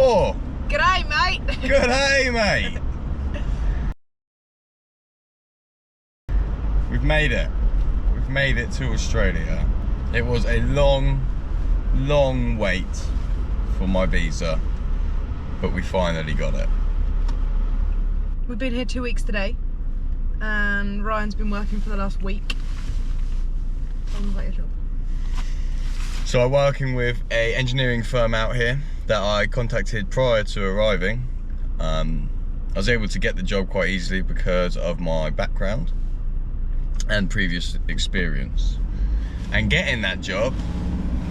4. G'day, mate. G'day, mate. We've made it. We've made it to Australia. It was a long, long wait for my visa, but we finally got it. We've been here 2 weeks today, and Ryan's been working for the last week. Tell me about your job. So I'm working with an engineering firm out here that I contacted prior to arriving. I was able to get the job quite easily because of my background and previous experience. And getting that job,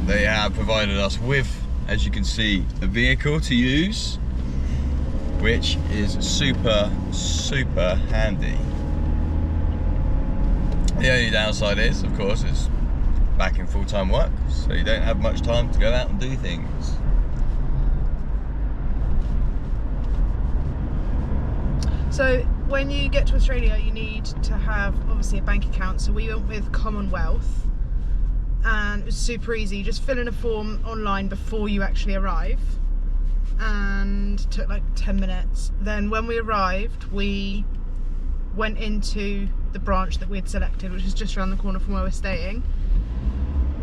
they have provided us with, as you can see, a vehicle to use, which is super, super handy. The only downside is, of course, it's back in full-time work, so you don't have much time to go out and do things. So when you get to Australia, you need to have obviously a bank account. So we went with Commonwealth, and it was super easy. You just fill in a form online before you actually arrive, and it took like 10 minutes. Then when we arrived, we went into the branch that we had selected, which is just around the corner from where we're staying.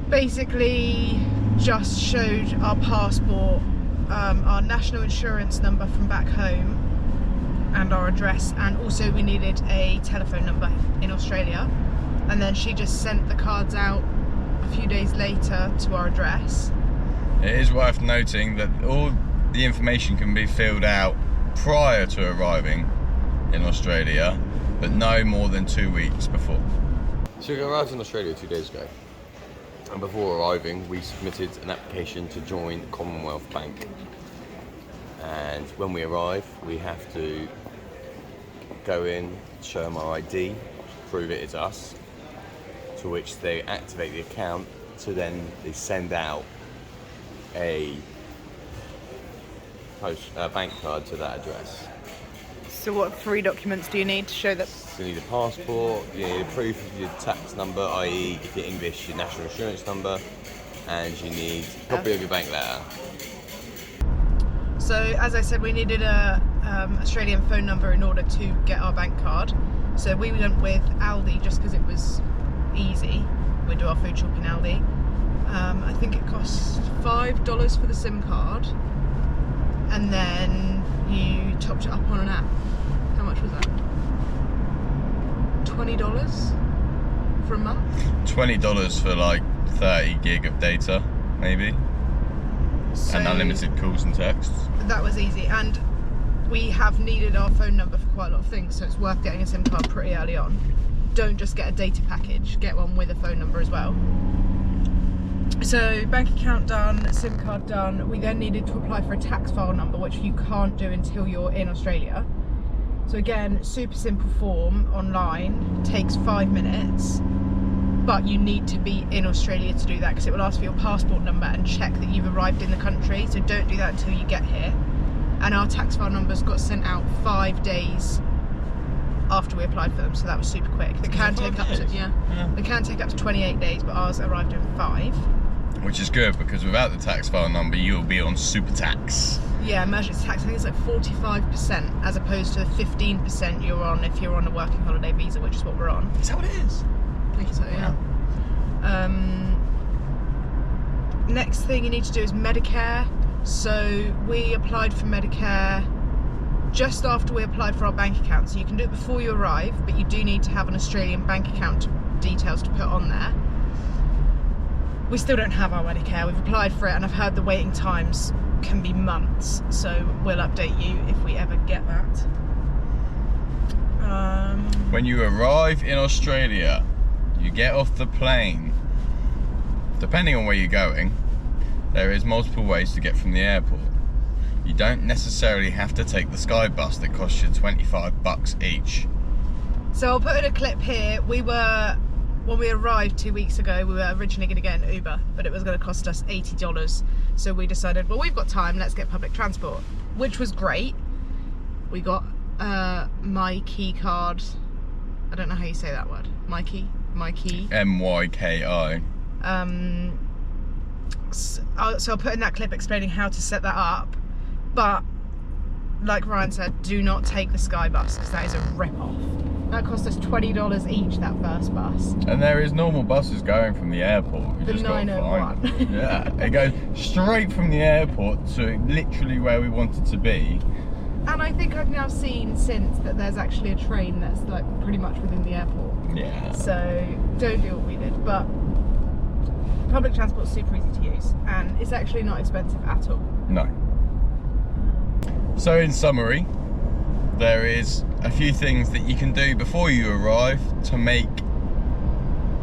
Basically just showed our passport, our national insurance number from back home, and our address, and also we needed a telephone number in Australia. And then she just sent the cards out a few days later to our address. It is worth noting that all the information can be filled out prior to arriving in Australia, but no more than 2 weeks before. So we arrived in Australia 2 days ago, and before arriving we submitted an application to join Commonwealth Bank. And when we arrive, we have to go in, show them our ID, prove it is us, to which they activate the account, so then they send out a bank card to that address. So what 3 documents do you need to show that? So you need a passport, you need a proof of your tax number, i.e. if you're English, your national insurance number, and you need a copy of your bank letter. So as I said, we needed a Australian phone number in order to get our bank card. So we went with Aldi just because it was easy. We do our food shop in Aldi. I think it costs $5 for the SIM card, and then you topped it up on an app. How much was that? $20 for a month? $20 for like 30 gig of data, maybe. So and unlimited calls and texts. That was easy, and we have needed our phone number for quite a lot of things, so it's worth getting a SIM card pretty early on. Don't just get a data package, get one with a phone number as well. So bank account done, SIM card done. We then needed to apply for a tax file number, which you can't do until you're in Australia. So again, super simple form online, takes 5 minutes. But you need to be in Australia to do that, because it will ask for your passport number and check that you've arrived in the country. So don't do that until you get here. And our tax file numbers got sent out 5 days after we applied for them, so that was super quick. They can take up to they can take up to 28 days, but ours arrived in 5. Which is good, because without the tax file number you'll be on super tax. Yeah, emergency tax. I think it's like 45% as opposed to the 15% you're on if you're on a working holiday visa, which is what we're on. Is that what it is? I think so, yeah. Next thing you need to do is Medicare. So we applied for Medicare just after we applied for our bank account. So you can do it before you arrive, but you do need to have an Australian bank account details to put on there. We still don't have our Medicare. We've applied for it, and I've heard the waiting times can be months. So we'll update you if we ever get that. When you arrive in Australia, you get off the plane. Depending on where you're going, there is multiple ways to get from the airport. You don't necessarily have to take the Sky Bus that costs you $25 each. So I'll put in a clip here. When we arrived 2 weeks ago, we were originally going to get an Uber, but it was going to cost us $80. So we decided, well, we've got time, let's get public transport, which was great. We got my key card. I don't know how you say that word. My key. MYKI. So I'll put in that clip explaining how to set that up. But like Ryan said, do not take the Sky bus because that is a rip-off. That cost us $20 each, that first bus. And there is normal buses going from the airport. You The just gotta 901. find them. Yeah, it goes straight from the airport to literally where we wanted to be. And I think I've now seen since that there's actually a train that's like pretty much within the airport. Yeah. So don't do what we did. But public transport's super easy to use and it's actually not expensive at all. No. So in summary, there is a few things that you can do before you arrive to make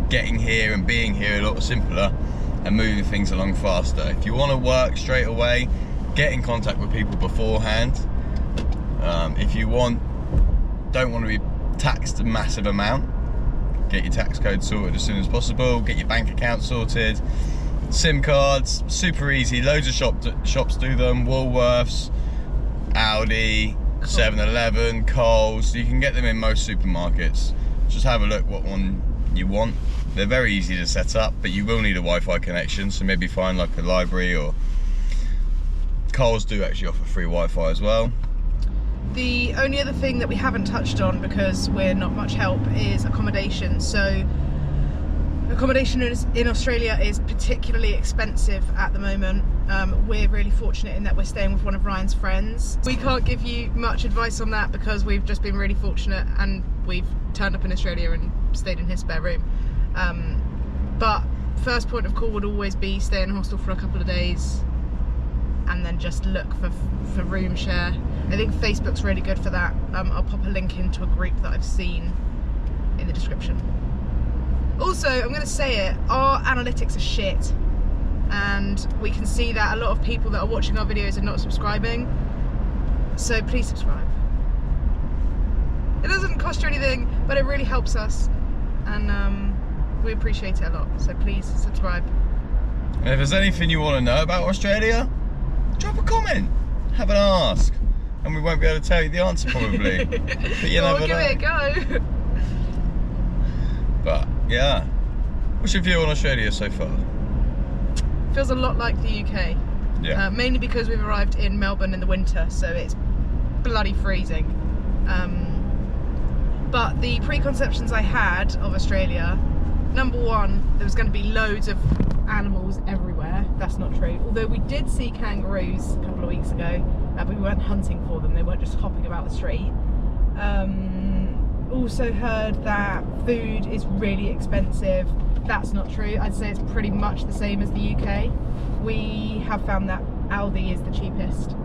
getting here and being here a lot simpler and moving things along faster. If you want to work straight away, get in contact with people beforehand. If you don't want to be taxed a massive amount, get your tax code sorted as soon as possible, get your bank account sorted, SIM cards, super easy, loads of shops do them, Woolworths, Aldi, 7-Eleven, Coles, you can get them in most supermarkets. Just have a look what one you want. They're very easy to set up, but you will need a Wi-Fi connection, so maybe find like a library, or Coles do actually offer free Wi-Fi as well. The only other thing that we haven't touched on because we're not much help is accommodation. So accommodation in Australia is particularly expensive at the moment. We're really fortunate in that we're staying with one of Ryan's friends. We can't give you much advice on that because we've just been really fortunate and we've turned up in Australia and stayed in his spare room. But first point of call would always be stay in a hostel for a couple of days and then just look for room share. I think Facebook's really good for that. I'll pop a link into a group that I've seen in the description. Also, I'm going to say it, our analytics are shit. And we can see that a lot of people that are watching our videos are not subscribing. So please subscribe. It doesn't cost you anything, but it really helps us. And we appreciate it a lot. So please subscribe. And if there's anything you want to know about Australia, drop a comment, have an ask. And we won't be able to tell you the answer probably. But you never know. Give it a go. But yeah, what's your view on Australia so far? Feels a lot like the UK. Yeah. Mainly because we've arrived in Melbourne in the winter, so it's bloody freezing. But the preconceptions I had of Australia, number one, there was going to be loads of animals everywhere. That's not true. Although we did see kangaroos a couple of weeks ago, but we weren't hunting for them. They weren't just hopping about the street. Also heard that food is really expensive. That's not true. I'd say it's pretty much the same as the UK. We have found that Aldi is the cheapest,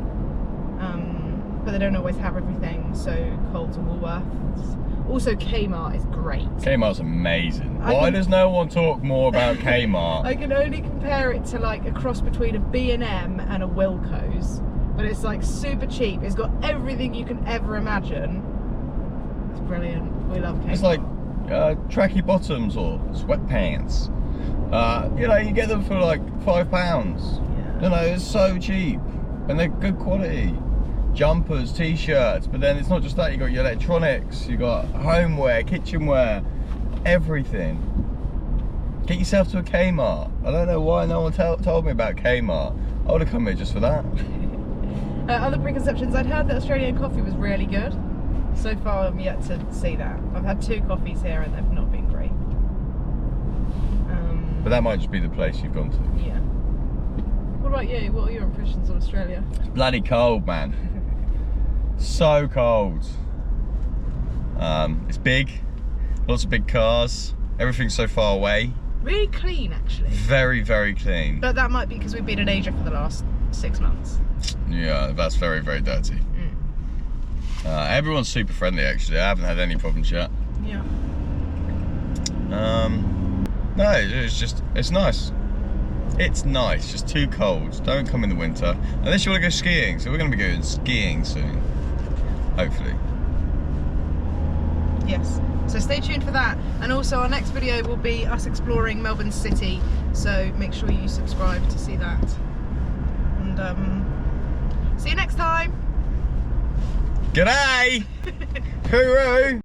but they don't always have everything, so Coles and Woolworths. Also Kmart is great. Kmart's amazing. Why does no one talk more about Kmart? I can only compare it to like a cross between a B&M and a Wilko's, but it's like super cheap. It's got everything you can ever imagine. It's brilliant. We love Kmart. It's like tracky bottoms or sweatpants. You know, you get them for like £5. Yeah. You know, it's so cheap and they're good quality. Jumpers, t-shirts, but then it's not just that. You got your electronics, you got homeware, kitchenware, everything. Get yourself to a Kmart. I don't know why no one told me about Kmart. I would have come here just for that. Other preconceptions, I'd heard that Australian coffee was really good. So far I'm yet to see that. I've had 2 coffees here and they've not been great. But that might just be the place you've gone to. Yeah. What about you? What are your impressions of Australia? It's bloody cold, man. So cold. It's big, lots of big cars, everything's so far away. Really clean actually. Very, very clean. But that might be because we've been in Asia for the last 6 months. Yeah, that's very, very dirty. Everyone's super friendly actually. I haven't had any problems yet. Yeah. No, it's nice. It's nice, just too cold. Don't come in the winter. Unless you want to go skiing. So we're going to be going skiing soon. Hopefully. Yes. So stay tuned for that. And also our next video will be us exploring Melbourne City. So make sure you subscribe to see that. And see you next time. G'day! Hooroo!